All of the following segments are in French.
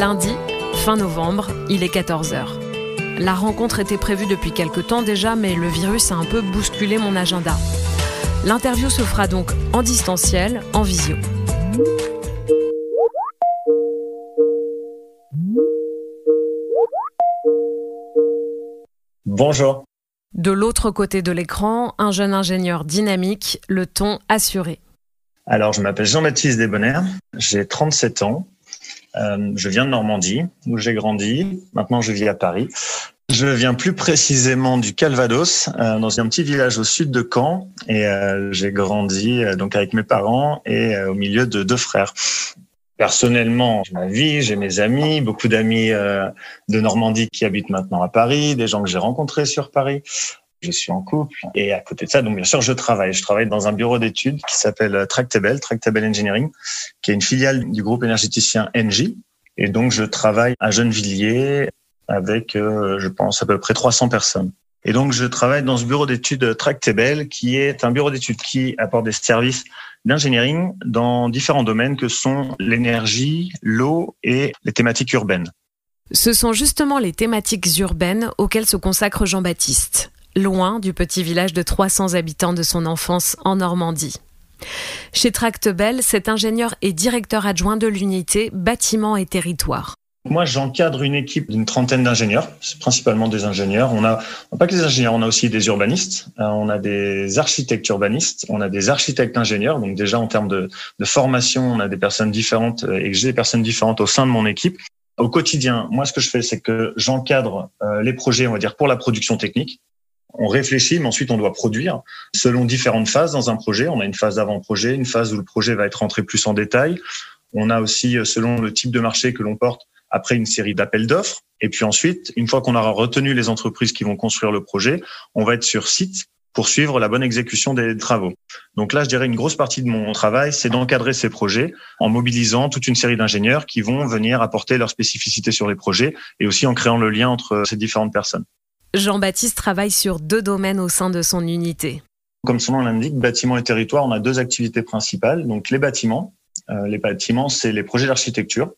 Lundi, fin novembre, il est 14h. La rencontre était prévue depuis quelque temps déjà, mais le virus a un peu bousculé mon agenda. L'interview se fera donc en distanciel, en visio. Bonjour. De l'autre côté de l'écran, un jeune ingénieur dynamique, le ton assuré. Alors, je m'appelle Jean-Baptiste Desbonheurs, j'ai 37 ans, je viens de Normandie, où j'ai grandi. Maintenant, je vis à Paris. Je viens plus précisément du Calvados, dans un petit village au sud de Caen, et j'ai grandi donc avec mes parents et au milieu de 2 frères. Personnellement, j'ai ma vie, j'ai mes amis, beaucoup d'amis de Normandie qui habitent maintenant à Paris, des gens que j'ai rencontrés sur Paris. Je suis en couple et à côté de ça, donc bien sûr, je travaille. Je travaille dans un bureau d'études qui s'appelle Tractable Engineering, qui est une filiale du groupe énergéticien Engie. Et donc, je travaille à Gennevilliers avec, je pense, à peu près 300 personnes. Et donc, je travaille dans ce bureau d'études Tractable, qui est un bureau d'études qui apporte des services d'engineering dans différents domaines que sont l'énergie, l'eau et les thématiques urbaines. Ce sont justement les thématiques urbaines auxquelles se consacre Jean-Baptiste, loin du petit village de 300 habitants de son enfance en Normandie. Chez Tractable, cet ingénieur est directeur adjoint de l'unité Bâtiments et Territoires. Moi, j'encadre une équipe d'une 30aine d'ingénieurs, c'est principalement des ingénieurs. On n'a pas que des ingénieurs, on a aussi des urbanistes, on a des architectes urbanistes, on a des architectes ingénieurs. Donc déjà, en termes de formation, on a des personnes différentes et j'ai des personnes différentes au sein de mon équipe. Au quotidien, moi, ce que je fais, c'est que j'encadre les projets, on va dire, pour la production technique. On réfléchit, mais ensuite on doit produire selon différentes phases dans un projet. On a une phase d'avant-projet, une phase où le projet va être rentré plus en détail. On a aussi, selon le type de marché que l'on porte, après une série d'appels d'offres. Et puis ensuite, une fois qu'on aura retenu les entreprises qui vont construire le projet, on va être sur site pour suivre la bonne exécution des travaux. Donc là, je dirais une grosse partie de mon travail, c'est d'encadrer ces projets en mobilisant toute une série d'ingénieurs qui vont venir apporter leurs spécificités sur les projets et aussi en créant le lien entre ces différentes personnes. Jean-Baptiste travaille sur 2 domaines au sein de son unité. Comme son nom l'indique, bâtiments et territoires, on a 2 activités principales. Donc les bâtiments, c'est les projets d'architecture.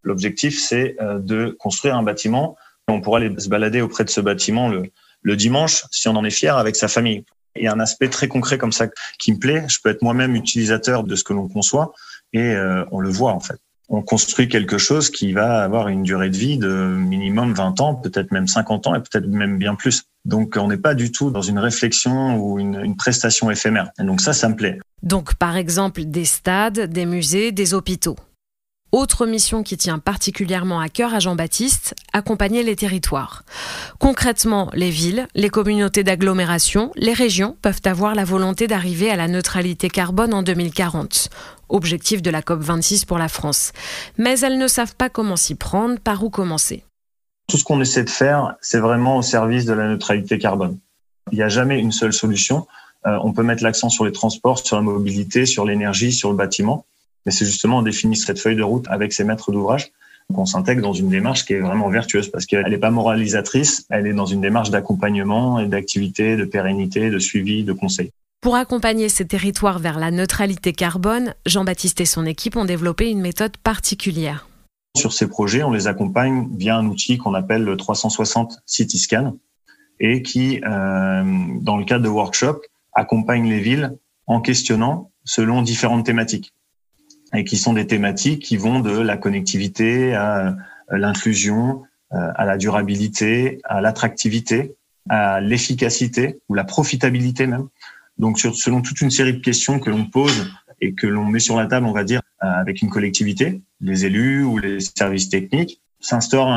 L'objectif, c'est de construire un bâtiment. On pourra aller se balader auprès de ce bâtiment le dimanche, si on en est fier, avec sa famille. Il y a un aspect très concret comme ça qui me plaît. Je peux être moi-même utilisateur de ce que l'on conçoit et on le voit en fait. On construit quelque chose qui va avoir une durée de vie de minimum 20 ans, peut-être même 50 ans et peut-être même bien plus. Donc on n'est pas du tout dans une réflexion ou une prestation éphémère. Et donc ça me plaît. Donc par exemple des stades, des musées, des hôpitaux. Autre mission qui tient particulièrement à cœur à Jean-Baptiste, accompagner les territoires. Concrètement, les villes, les communautés d'agglomération, les régions peuvent avoir la volonté d'arriver à la neutralité carbone en 2040. Objectif de la COP26 pour la France. Mais elles ne savent pas comment s'y prendre, par où commencer. Tout ce qu'on essaie de faire, c'est vraiment au service de la neutralité carbone. Il n'y a jamais une seule solution. On peut mettre l'accent sur les transports, sur la mobilité, sur l'énergie, sur le bâtiment. Mais c'est justement, on définit cette feuille de route avec ses maîtres d'ouvrage qu'on s'intègre dans une démarche qui est vraiment vertueuse parce qu'elle n'est pas moralisatrice, elle est dans une démarche d'accompagnement et d'activité, de pérennité, de suivi, de conseil. Pour accompagner ces territoires vers la neutralité carbone, Jean-Baptiste et son équipe ont développé une méthode particulière. Sur ces projets, on les accompagne via un outil qu'on appelle le 360 City Scan et qui, dans le cadre de workshops, accompagne les villes en questionnant selon différentes thématiques. Et qui sont des thématiques qui vont de la connectivité à l'inclusion, à la durabilité, à l'attractivité, à l'efficacité ou la profitabilité même. Donc, selon toute une série de questions que l'on pose et que l'on met sur la table, on va dire, avec une collectivité, les élus ou les services techniques, s'instaure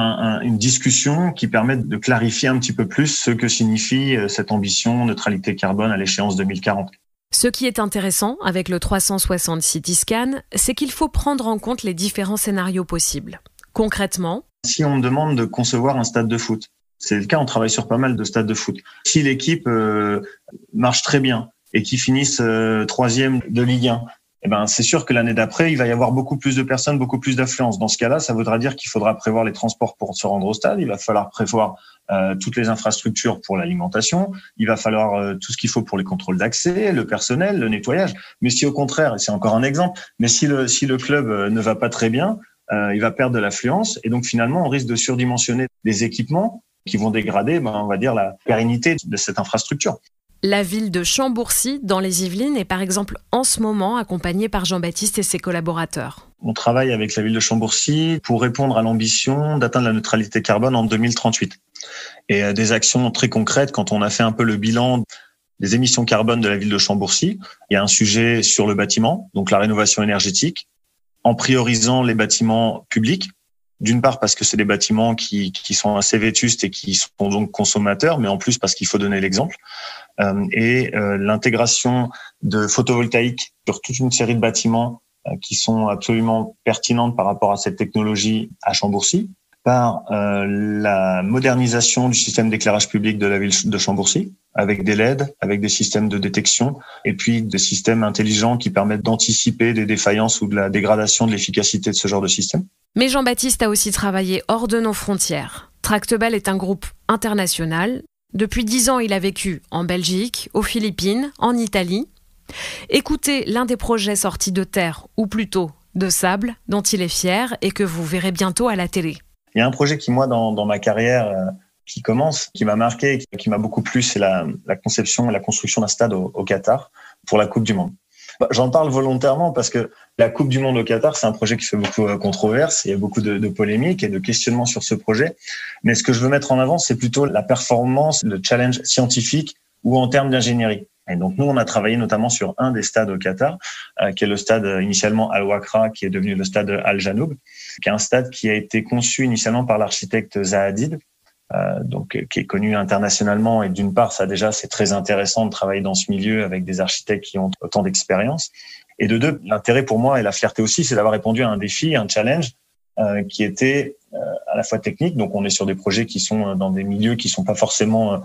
une discussion qui permet de clarifier un petit peu plus ce que signifie cette ambition neutralité carbone à l'échéance 2040. Ce qui est intéressant avec le 360 City Scan, c'est qu'il faut prendre en compte les différents scénarios possibles. Concrètement, si on me demande de concevoir un stade de foot, c'est le cas, on travaille sur pas mal de stades de foot. Si l'équipe marche très bien et qu'ils finissent 3e de Ligue 1, c'est sûr que l'année d'après, il va y avoir beaucoup plus de personnes, beaucoup plus d'affluence. Dans ce cas-là, ça voudra dire qu'il faudra prévoir les transports pour se rendre au stade. Il va falloir prévoir toutes les infrastructures pour l'alimentation. Il va falloir tout ce qu'il faut pour les contrôles d'accès, le personnel, le nettoyage. Mais si au contraire, et c'est encore un exemple, mais si le club ne va pas très bien, il va perdre de l'affluence et donc finalement on risque de surdimensionner des équipements qui vont dégrader, on va dire, la pérennité de cette infrastructure. La ville de Chambourcy, dans les Yvelines, est par exemple en ce moment accompagnée par Jean-Baptiste et ses collaborateurs. On travaille avec la ville de Chambourcy pour répondre à l'ambition d'atteindre la neutralité carbone en 2038. Et des actions très concrètes, quand on a fait un peu le bilan des émissions carbone de la ville de Chambourcy, il y a un sujet sur le bâtiment, donc la rénovation énergétique, en priorisant les bâtiments publics. D'une part parce que c'est des bâtiments qui sont assez vétustes et qui sont donc consommateurs, mais en plus parce qu'il faut donner l'exemple. Et l'intégration de photovoltaïque sur toute une série de bâtiments qui sont absolument pertinentes par rapport à cette technologie à Chambourcy, par la modernisation du système d'éclairage public de la ville de Chambourcy, avec des LED, avec des systèmes de détection, et puis des systèmes intelligents qui permettent d'anticiper des défaillances ou de la dégradation de l'efficacité de ce genre de système. Mais Jean-Baptiste a aussi travaillé hors de nos frontières. Tractebel est un groupe international. Depuis 10 ans, il a vécu en Belgique, aux Philippines, en Italie. Écoutez l'un des projets sortis de terre, ou plutôt de sable, dont il est fier et que vous verrez bientôt à la télé. Il y a un projet qui, moi, dans ma carrière, qui commence, qui m'a marqué, qui m'a beaucoup plu, c'est la conception et la construction d'un stade au Qatar pour la Coupe du Monde. J'en parle volontairement parce que la Coupe du Monde au Qatar, c'est un projet qui fait beaucoup de controverses, il y a beaucoup de polémiques et de questionnements sur ce projet. Mais ce que je veux mettre en avant, c'est plutôt la performance, le challenge scientifique ou en termes d'ingénierie. Et donc, nous, on a travaillé notamment sur un des stades au Qatar, qui est le stade initialement Al-Wakra, qui est devenu le stade Al-Janoub, qui est un stade qui a été conçu initialement par l'architecte Zaha Hadid, qui est connu internationalement. Et d'une part, c'est très intéressant de travailler dans ce milieu avec des architectes qui ont autant d'expérience. Et de deux, l'intérêt pour moi et la fierté aussi, c'est d'avoir répondu à un défi, un challenge, qui était à la fois technique. Donc, on est sur des projets qui sont dans des milieux qui sont pas forcément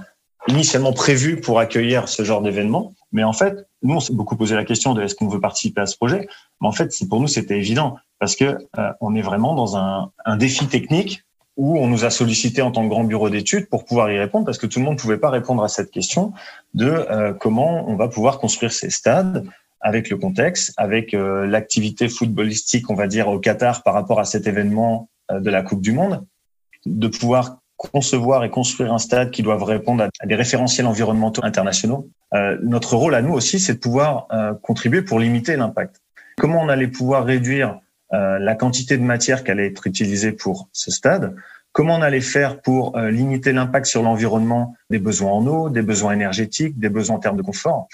initialement prévus pour accueillir ce genre d'événement. Mais en fait, nous, on s'est beaucoup posé la question de est-ce qu'on veut participer à ce projet. Mais en fait, pour nous, c'était évident parce que on est vraiment dans un défi technique où on nous a sollicité en tant que grand bureau d'études pour pouvoir y répondre parce que tout le monde ne pouvait pas répondre à cette question de comment on va pouvoir construire ces stades avec le contexte, avec l'activité footballistique, on va dire, au Qatar par rapport à cet événement de la Coupe du Monde, de pouvoir concevoir et construire un stade qui doit répondre à des référentiels environnementaux internationaux. Notre rôle à nous aussi, c'est de pouvoir contribuer pour limiter l'impact. Comment on allait pouvoir réduire la quantité de matière qui allait être utilisée pour ce stade, comment on allait faire pour limiter l'impact sur l'environnement des besoins en eau, des besoins énergétiques, des besoins en termes de confort,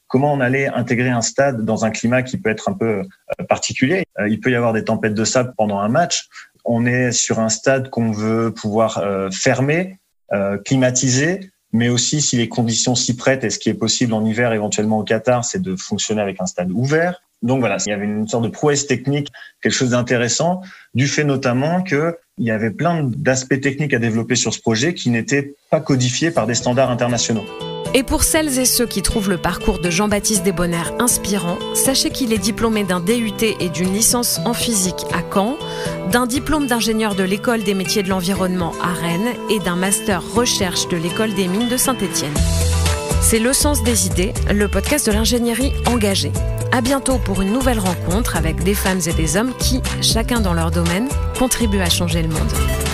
comment on allait intégrer un stade dans un climat qui peut être un peu particulier. Il peut y avoir des tempêtes de sable pendant un match. On est sur un stade qu'on veut pouvoir fermer, climatiser, mais aussi si les conditions s'y prêtent, et ce qui est possible en hiver éventuellement au Qatar, c'est de fonctionner avec un stade ouvert. Donc voilà, il y avait une sorte de prouesse technique, quelque chose d'intéressant, du fait notamment qu'il y avait plein d'aspects techniques à développer sur ce projet qui n'étaient pas codifiés par des standards internationaux. Et pour celles et ceux qui trouvent le parcours de Jean-Baptiste Desbonheurs inspirant, sachez qu'il est diplômé d'un DUT et d'une licence en physique à Caen, d'un diplôme d'ingénieur de l'École des métiers de l'environnement à Rennes et d'un master recherche de l'École des mines de Saint-Étienne. C'est Le Sens des idées, le podcast de l'ingénierie engagée. À bientôt pour une nouvelle rencontre avec des femmes et des hommes qui, chacun dans leur domaine, contribuent à changer le monde.